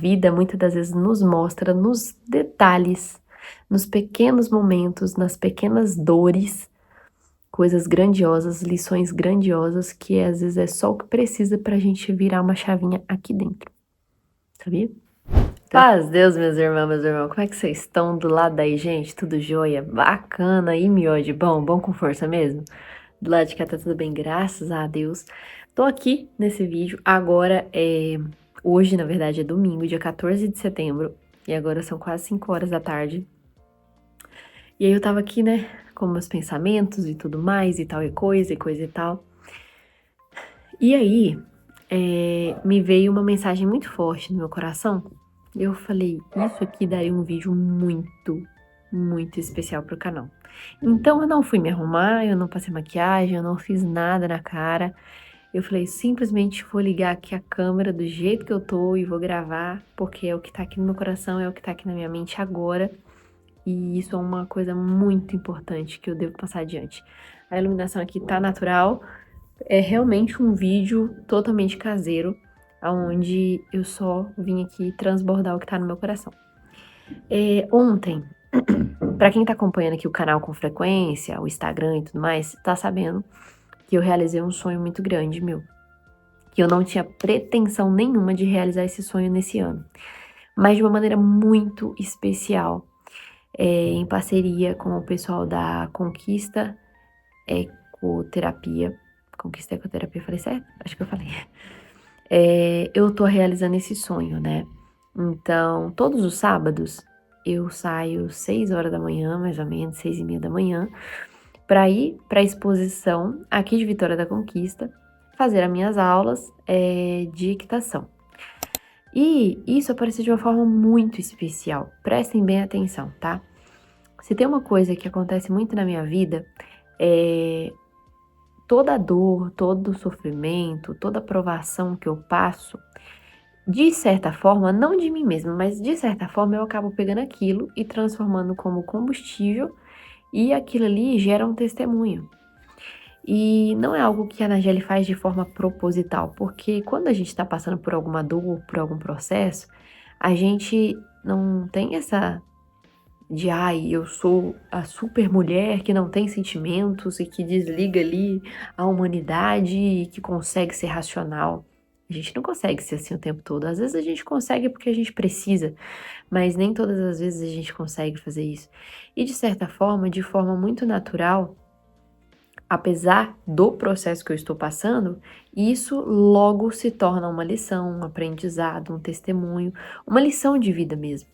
vida muitas das vezes nos mostra nos detalhes, nos pequenos momentos, nas pequenas dores, coisas grandiosas, lições grandiosas que às vezes é só o que precisa pra gente virar uma chavinha aqui dentro, sabia? Paz, Deus, meus irmãos, como é que vocês estão do lado daí, gente? Tudo jóia? Bacana e miojo, bom com força mesmo? Do lado de cá tá tudo bem, graças a Deus. Tô aqui nesse vídeo, agora hoje na verdade é domingo, dia 14 de setembro, e agora são quase 5 horas da tarde. E aí eu tava aqui, né, com meus pensamentos e tudo mais, e tal, e coisa e tal. E aí, me veio uma mensagem muito forte no meu coração. E eu falei, isso aqui daria um vídeo muito especial pro canal. Então eu não fui me arrumar, eu não passei maquiagem, eu não fiz nada na cara. Eu falei, simplesmente vou ligar aqui a câmera do jeito que eu tô e vou gravar, porque é o que tá aqui no meu coração, é o que tá aqui na minha mente agora. E isso é uma coisa muito importante que eu devo passar adiante. A iluminação aqui tá natural, é realmente um vídeo totalmente caseiro, onde eu só vim aqui transbordar o que tá no meu coração. Ontem, pra quem tá acompanhando aqui o canal com frequência, o Instagram e tudo mais, tá sabendo que eu realizei um sonho muito grande meu. Que eu não tinha pretensão nenhuma de realizar esse sonho nesse ano. Mas de uma maneira muito especial, em parceria com o pessoal da Conquista Ecoterapia. Conquista Ecoterapia, falei certo? Acho que eu falei. Eu tô realizando esse sonho, né? Então, todos os sábados, eu saio 6 horas da manhã, mais ou menos, 6:30 da manhã, para ir para a exposição aqui de Vitória da Conquista, fazer as minhas aulas de equitação. E isso apareceu de uma forma muito especial. Prestem bem atenção, tá? Se tem uma coisa que acontece muito na minha vida, toda dor, todo sofrimento, toda provação que eu passo, de certa forma, não de mim mesma, mas de certa forma eu acabo pegando aquilo e transformando como combustível, e aquilo ali gera um testemunho. E não é algo que a Nageli faz de forma proposital, porque quando a gente está passando por alguma dor, por algum processo, a gente não tem essa de, ai, eu sou a super mulher que não tem sentimentos e que desliga ali a humanidade e que consegue ser racional. A gente não consegue ser assim o tempo todo. Às vezes a gente consegue porque a gente precisa, mas nem todas as vezes a gente consegue fazer isso. E de certa forma, de forma muito natural, apesar do processo que eu estou passando, isso logo se torna uma lição, um aprendizado, um testemunho, uma lição de vida mesmo.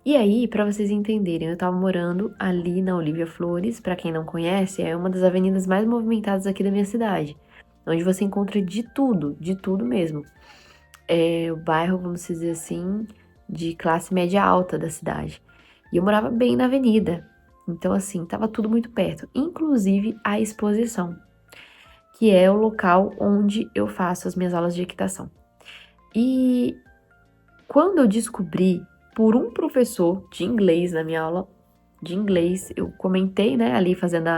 E aí, para vocês entenderem, eu tava morando ali na Olívia Flores, para quem não conhece, é uma das avenidas mais movimentadas aqui da minha cidade, onde você encontra de tudo mesmo. É o bairro, vamos dizer assim, de classe média alta da cidade. E eu morava bem na avenida, então assim, tava tudo muito perto, inclusive a exposição, que é o local onde eu faço as minhas aulas de equitação. E quando eu descobri por um professor de inglês na minha aula de inglês, eu comentei, né, ali fazendo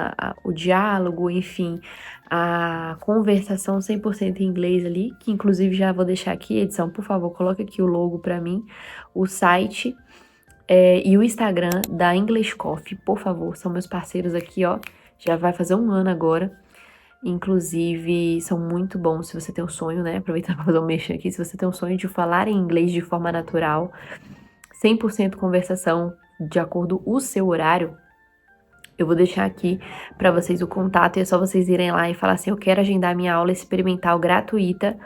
o diálogo, enfim, a conversação 100% em inglês ali, que inclusive já vou deixar aqui, edição, por favor, coloca aqui o logo para mim, o site e o Instagram da English Coffee, por favor, são meus parceiros aqui, ó, já vai fazer 1 ano agora. Inclusive, são muito bons se você tem um sonho, né? Aproveitando para fazer um mexer aqui, se você tem um sonho de falar em inglês de forma natural, 100% conversação de acordo com o seu horário, eu vou deixar aqui para vocês o contato e é só vocês irem lá e falar assim, eu quero agendar minha aula experimental gratuita,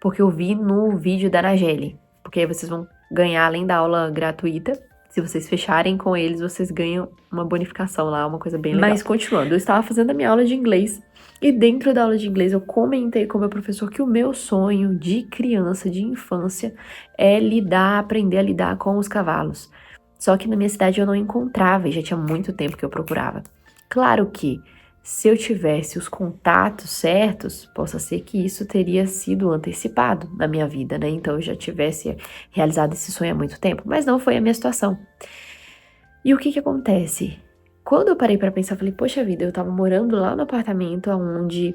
porque eu vi no vídeo da Nageli, porque aí vocês vão ganhar, além da aula gratuita, se vocês fecharem com eles, vocês ganham uma bonificação lá, uma coisa bem legal. Mas continuando, eu estava fazendo a minha aula de inglês e dentro da aula de inglês eu comentei com o meu professor que o meu sonho de criança, de infância, é aprender a lidar com os cavalos. Só que na minha cidade eu não encontrava e já tinha muito tempo que eu procurava. Claro que se eu tivesse os contatos certos, possa ser que isso teria sido antecipado na minha vida, né? Então eu já tivesse realizado esse sonho há muito tempo, mas não foi a minha situação. E o que acontece? Quando eu parei para pensar, falei, poxa vida, eu tava morando lá no apartamento onde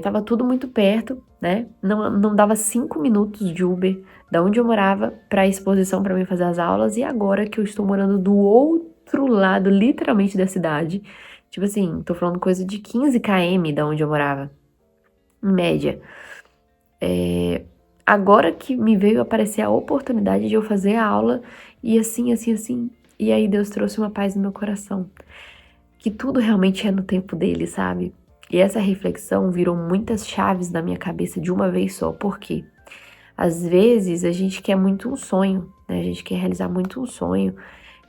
Tava tudo muito perto, né? Não dava 5 minutos de Uber da onde eu morava pra exposição pra mim fazer as aulas. E agora que eu estou morando do outro lado, literalmente, da cidade. Tipo assim, tô falando coisa de 15 km da onde eu morava, em média. Agora que me veio aparecer a oportunidade de eu fazer a aula e assim, assim, assim. E aí Deus trouxe uma paz no meu coração. Que tudo realmente é no tempo dele, sabe? E essa reflexão virou muitas chaves na minha cabeça de uma vez só. Por quê? Às vezes a gente quer muito um sonho, né? A gente quer realizar muito um sonho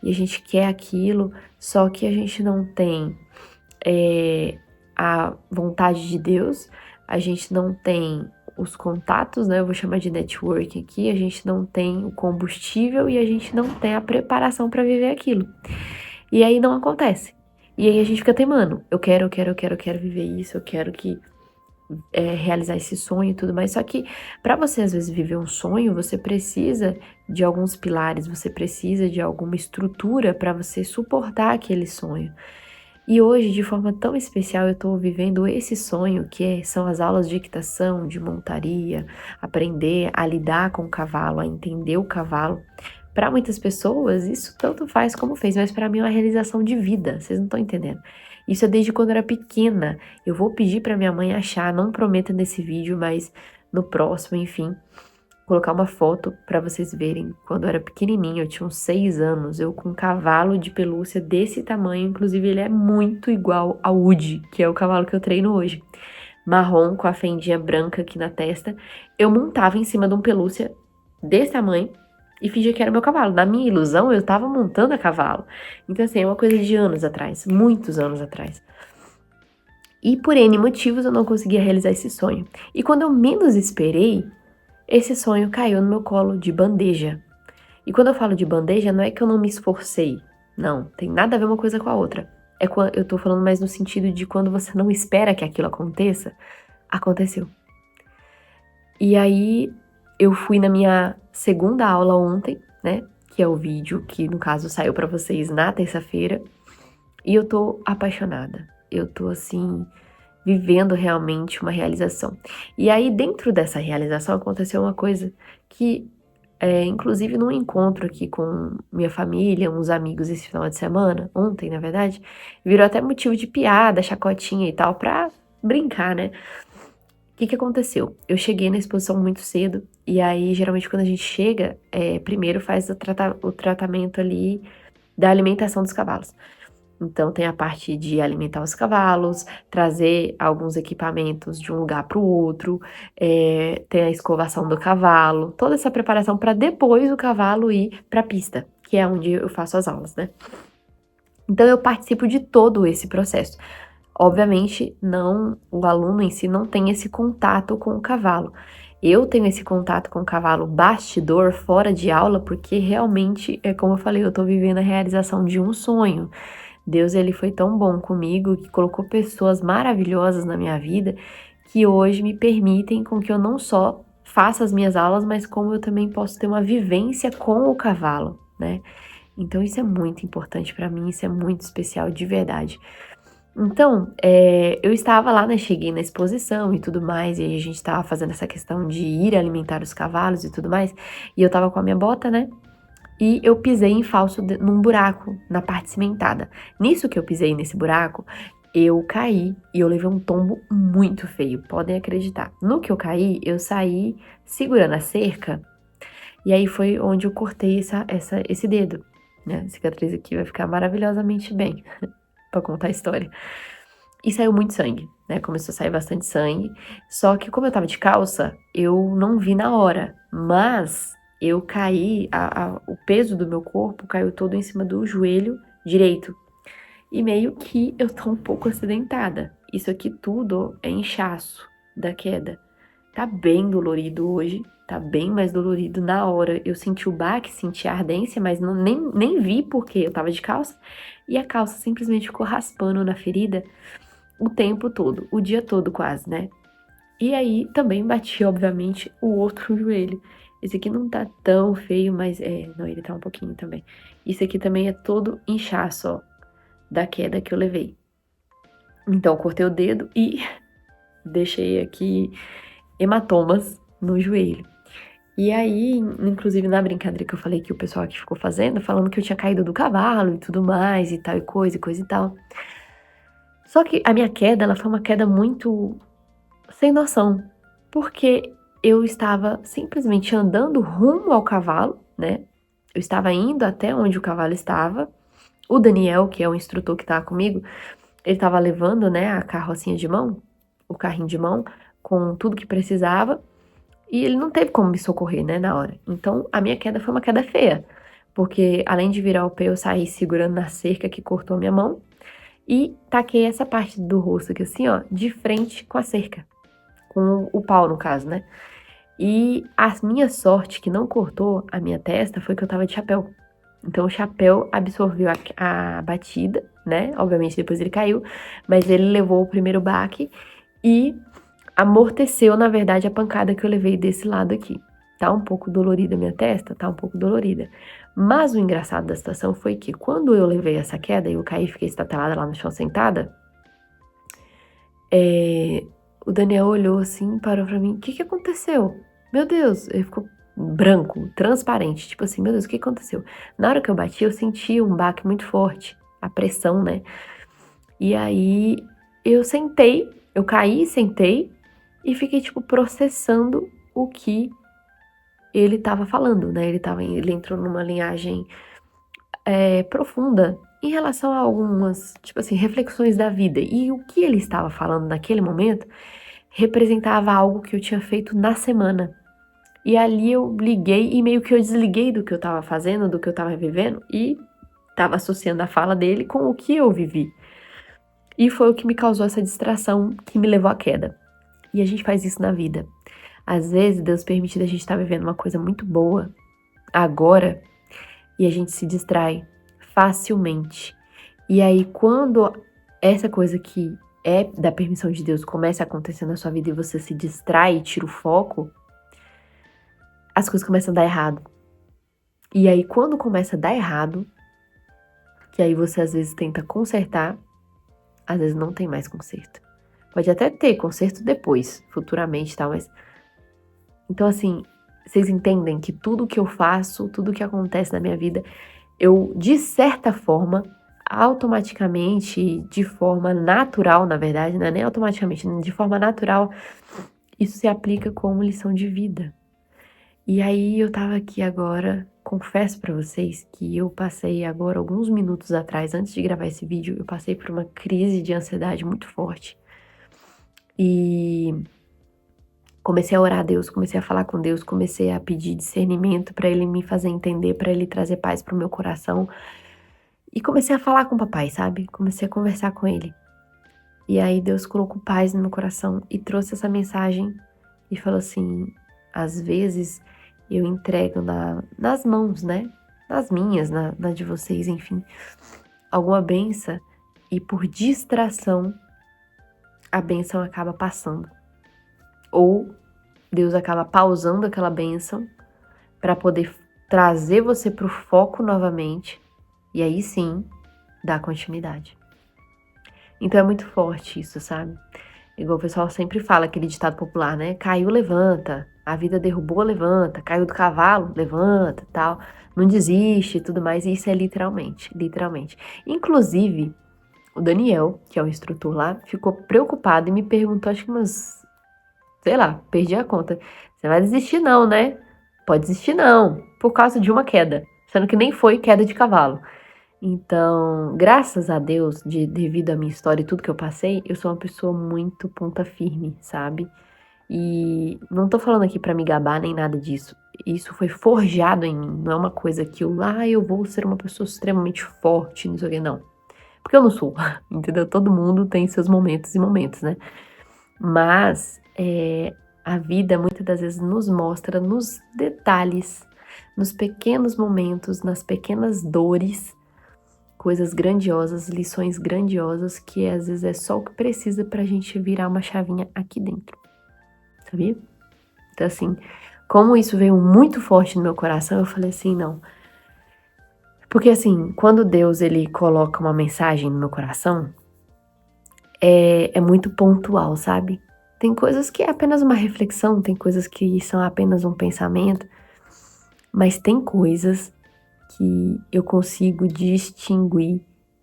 e a gente quer aquilo, só que a gente não tem a vontade de Deus, a gente não tem os contatos, né? Eu vou chamar de network aqui, a gente não tem o combustível e a gente não tem a preparação para viver aquilo. E aí não acontece. E aí a gente fica teimando. Eu quero viver isso, eu quero que realizar esse sonho e tudo mais. Só que para você às vezes viver um sonho, você precisa de alguns pilares, você precisa de alguma estrutura para você suportar aquele sonho. E hoje, de forma tão especial, eu estou vivendo esse sonho são as aulas de equitação, de montaria, aprender a lidar com o cavalo, a entender o cavalo. Para muitas pessoas, isso tanto faz como fez, mas para mim é uma realização de vida, vocês não estão entendendo. Isso é desde quando eu era pequena. Eu vou pedir para minha mãe achar, não prometa nesse vídeo, mas no próximo, enfim, colocar uma foto para vocês verem. Quando eu era pequenininha, eu tinha uns 6 anos, eu com um cavalo de pelúcia desse tamanho, inclusive ele é muito igual ao Woody, que é o cavalo que eu treino hoje. Marrom, com a fendinha branca aqui na testa. Eu montava em cima de um pelúcia desse tamanho e fingia que era meu cavalo. Na minha ilusão, eu tava montando a cavalo. Então, assim, é uma coisa de anos atrás, muitos anos atrás. E por N motivos eu não conseguia realizar esse sonho. E quando eu menos esperei, esse sonho caiu no meu colo de bandeja. E quando eu falo de bandeja, não é que eu não me esforcei. Não, tem nada a ver uma coisa com a outra. Eu tô falando mais no sentido de quando você não espera que aquilo aconteça, aconteceu. E aí eu fui na minha segunda aula ontem, né? Que é o vídeo que no caso saiu pra vocês na terça-feira. E eu tô apaixonada. Eu tô assim vivendo realmente uma realização. E aí dentro dessa realização aconteceu uma coisa que inclusive num encontro aqui com minha família, uns amigos esse final de semana, ontem na verdade, virou até motivo de piada, chacotinha e tal, pra brincar, né? O que que aconteceu? Eu cheguei na exposição muito cedo, e aí geralmente quando a gente chega, primeiro faz o tratamento ali da alimentação dos cavalos. Então tem a parte de alimentar os cavalos, trazer alguns equipamentos de um lugar para o outro, tem a escovação do cavalo, toda essa preparação para depois o cavalo ir para a pista, que é onde eu faço as aulas, né? Então eu participo de todo esse processo. Obviamente, não, o aluno em si não tem esse contato com o cavalo. Eu tenho esse contato com o cavalo bastidor, fora de aula, porque realmente, é como eu falei, eu tô vivendo a realização de um sonho. Deus, ele foi tão bom comigo que colocou pessoas maravilhosas na minha vida que hoje me permitem com que eu não só faça as minhas aulas, mas como eu também posso ter uma vivência com o cavalo, né? Então isso é muito importante para mim, isso é muito especial de verdade. Então, eu estava lá, né? Cheguei na exposição e tudo mais, e aí a gente estava fazendo essa questão de ir alimentar os cavalos e tudo mais, e eu tava com a minha bota, né? E eu pisei em falso num buraco na parte cimentada. Nisso que eu pisei nesse buraco, eu caí e eu levei um tombo muito feio, podem acreditar. No que eu caí, eu saí segurando a cerca, e aí foi onde eu cortei esse dedo, né? A cicatriz aqui vai ficar maravilhosamente bem pra contar a história. E saiu muito sangue, né? Começou a sair bastante sangue. Só que como eu tava de calça, eu não vi na hora. Mas eu caí, o peso do meu corpo caiu todo em cima do joelho direito. E meio que eu tô um pouco acidentada. Isso aqui tudo é inchaço da queda. Tá bem dolorido hoje, tá bem mais dolorido na hora. Eu senti o baque, senti a ardência, mas nem vi porque eu tava de calça. E a calça simplesmente ficou raspando na ferida o tempo todo, o dia todo quase, né? E aí também bati, obviamente, o outro joelho. Esse aqui não tá tão feio, mas não, ele tá um pouquinho também. Isso aqui também é todo inchaço, ó, da queda que eu levei. Então, eu cortei o dedo e deixei aqui hematomas no joelho. E aí, inclusive na brincadeira que eu falei que o pessoal aqui ficou fazendo, falando que eu tinha caído do cavalo e tudo mais, e tal, e coisa e tal. Só que a minha queda, ela foi uma queda muito sem noção, porque eu estava simplesmente andando rumo ao cavalo, né? Eu estava indo até onde o cavalo estava. O Daniel, que é o instrutor que estava comigo, ele estava levando, né, a carrocinha de mão, o carrinho de mão, com tudo que precisava. E ele não teve como me socorrer, né, na hora. Então, a minha queda foi uma queda feia. Porque, além de virar o pé, eu saí segurando na cerca que cortou minha mão. E taquei essa parte do rosto aqui, assim, ó, de frente com a cerca. Com o pau, no caso, né? E a minha sorte que não cortou a minha testa foi que eu tava de chapéu. Então, o chapéu absorveu a batida, né? Obviamente, depois ele caiu. Mas ele levou o primeiro baque e amorteceu, na verdade, a pancada que eu levei desse lado aqui. Tá um pouco dolorida a minha testa? Tá um pouco dolorida. Mas o engraçado da situação foi que quando eu levei essa queda e eu caí e fiquei estatelada lá no chão sentada, o Daniel olhou assim, parou pra mim, o que aconteceu? Meu Deus, ele ficou branco, transparente, tipo assim, meu Deus, o que aconteceu? Na hora que eu bati, eu senti um baque muito forte, a pressão, né? E aí eu sentei, eu caí, sentei e fiquei, tipo, processando o que ele tava falando, né? Ele entrou numa linhagem profunda em relação a algumas, tipo assim, reflexões da vida. E o que ele estava falando naquele momento representava algo que eu tinha feito na semana. E ali eu liguei e meio que eu desliguei do que eu tava fazendo, do que eu tava vivendo e tava associando a fala dele com o que eu vivi. E foi o que me causou essa distração que me levou à queda. E a gente faz isso na vida. Às vezes, Deus permite a gente estar vivendo uma coisa muito boa agora e a gente se distrai facilmente. E aí, quando essa coisa que é da permissão de Deus começa a acontecer na sua vida e você se distrai e tira o foco, as coisas começam a dar errado. E aí, quando começa a dar errado, que aí você às vezes tenta consertar, às vezes não tem mais conserto. Pode até ter conserto depois, futuramente e tal, mas... Então, assim, vocês entendem que tudo que eu faço, tudo que acontece na minha vida, eu, de certa forma, automaticamente, de forma natural, na verdade, não é nem automaticamente, de forma natural, isso se aplica como lição de vida. E aí eu tava aqui agora, confesso pra vocês que eu passei agora, alguns minutos atrás, antes de gravar esse vídeo, eu passei por uma crise de ansiedade muito forte. E comecei a orar a Deus, comecei a falar com Deus, comecei a pedir discernimento pra Ele me fazer entender, pra Ele trazer paz pro meu coração. E comecei a falar com o papai, sabe? Comecei a conversar com ele. E aí Deus colocou paz no meu coração e trouxe essa mensagem e falou assim, às vezes eu entrego nas mãos, né? Nas minhas, na de vocês, enfim, alguma benção e por distração a benção acaba passando. Ou Deus acaba pausando aquela bênção para poder trazer você para o foco novamente e aí sim dar continuidade. Então é muito forte isso, sabe? Igual o pessoal sempre fala, aquele ditado popular, né? Caiu, levanta. A vida derrubou, levanta. Caiu do cavalo, levanta, tal. Não desiste e tudo mais. E isso é literalmente, literalmente. Inclusive, o Daniel, que é o instrutor lá, ficou preocupado e me perguntou, acho que umas... Sei lá, perdi a conta. Você vai desistir não, né? Pode desistir não, por causa de uma queda. Sendo que nem foi queda de cavalo. Então, graças a Deus, devido à minha história e tudo que eu passei, eu sou uma pessoa muito ponta firme, sabe? E não tô falando aqui pra me gabar nem nada disso. Isso foi forjado em mim, não é uma coisa que eu vou ser uma pessoa extremamente forte, não sei o que, não. Porque eu não sou, entendeu? Todo mundo tem seus momentos e momentos, né? Mas a vida muitas das vezes nos mostra nos detalhes, nos pequenos momentos, nas pequenas dores, coisas grandiosas, lições grandiosas que às vezes é só o que precisa pra gente virar uma chavinha aqui dentro, sabia? Então assim, como isso veio muito forte no meu coração, eu falei assim, não. Porque assim, quando Deus ele coloca uma mensagem no meu coração, é muito pontual, sabe? Tem coisas que é apenas uma reflexão, tem coisas que são apenas um pensamento, mas tem coisas que eu consigo distinguir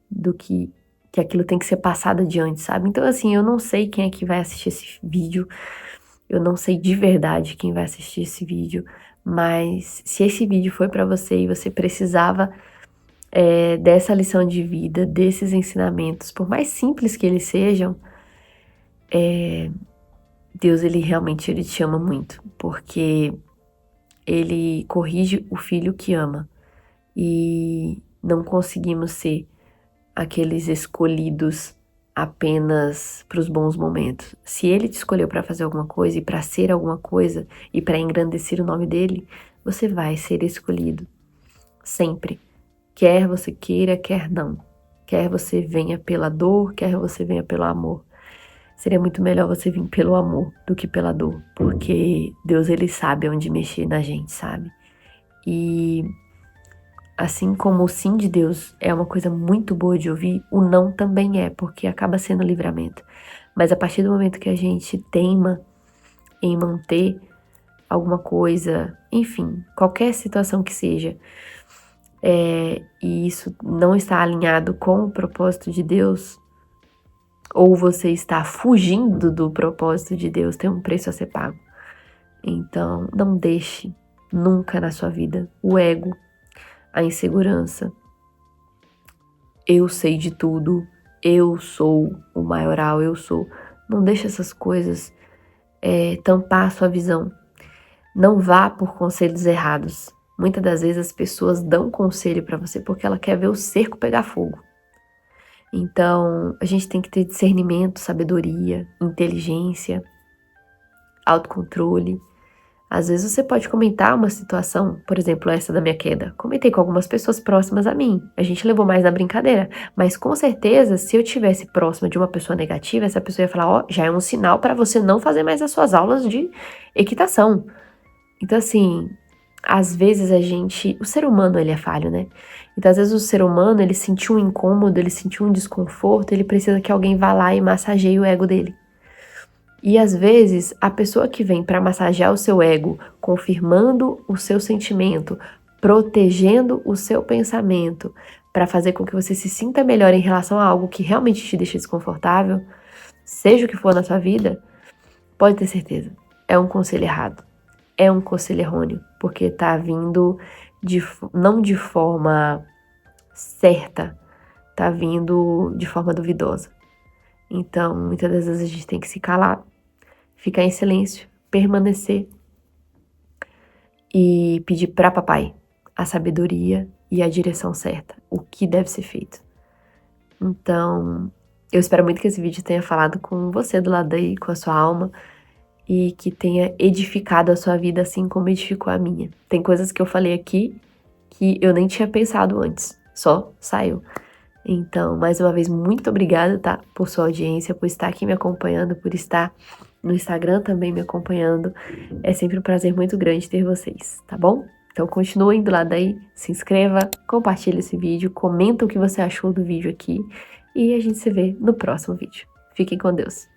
do que aquilo tem que ser passado adiante, sabe? Então, assim, eu não sei quem é que vai assistir esse vídeo, eu não sei de verdade quem vai assistir esse vídeo, mas se esse vídeo foi pra você e você precisava dessa lição de vida, desses ensinamentos, por mais simples que eles sejam, Deus, ele te ama muito, porque ele corrige o filho que ama. E não conseguimos ser aqueles escolhidos apenas para os bons momentos. Se ele te escolheu para fazer alguma coisa e para ser alguma coisa e para engrandecer o nome dele, você vai ser escolhido sempre. Quer você queira, quer não. Quer você venha pela dor, quer você venha pelo amor. Seria muito melhor você vir pelo amor do que pela dor, porque Deus, ele sabe onde mexer na gente, sabe? E assim como o sim de Deus é uma coisa muito boa de ouvir, o não também é, porque acaba sendo livramento. Mas a partir do momento que a gente teima em manter alguma coisa, enfim, qualquer situação que seja, e isso não está alinhado com o propósito de Deus, ou você está fugindo do propósito de Deus, tem um preço a ser pago. Então, não deixe nunca na sua vida o ego, a insegurança. Eu sei de tudo, eu sou o maioral, eu sou. Não deixe essas coisas tampar a sua visão. Não vá por conselhos errados. Muitas das vezes as pessoas dão conselho pra você porque ela quer ver o cerco pegar fogo. Então, a gente tem que ter discernimento, sabedoria, inteligência, autocontrole. Às vezes você pode comentar uma situação, por exemplo, essa da minha queda. Comentei com algumas pessoas próximas a mim. A gente levou mais na brincadeira. Mas com certeza, se eu tivesse próxima de uma pessoa negativa, essa pessoa ia falar, ó, já é um sinal para você não fazer mais as suas aulas de equitação. Então, assim, às vezes o ser humano, ele é falho, né? Então, às vezes o ser humano, ele sentiu um incômodo, ele sentiu um desconforto, ele precisa que alguém vá lá e massageie o ego dele. E às vezes, a pessoa que vem para massagear o seu ego, confirmando o seu sentimento, protegendo o seu pensamento, para fazer com que você se sinta melhor em relação a algo que realmente te deixa desconfortável, seja o que for na sua vida, pode ter certeza, é um conselho errado, é um conselho errôneo, porque tá vindo não de forma certa, tá vindo de forma duvidosa. Então, muitas das vezes a gente tem que se calar, ficar em silêncio, permanecer e pedir para papai a sabedoria e a direção certa, o que deve ser feito. Então, eu espero muito que esse vídeo tenha falado com você do lado aí, com a sua alma, e que tenha edificado a sua vida assim como edificou a minha. Tem coisas que eu falei aqui que eu nem tinha pensado antes, só saiu. Então, mais uma vez, muito obrigada, tá? Por sua audiência, por estar aqui me acompanhando, por estar no Instagram também me acompanhando. É sempre um prazer muito grande ter vocês, tá bom? Então, continuem do lado daí, se inscreva, compartilhe esse vídeo, comenta o que você achou do vídeo aqui e a gente se vê no próximo vídeo. Fiquem com Deus.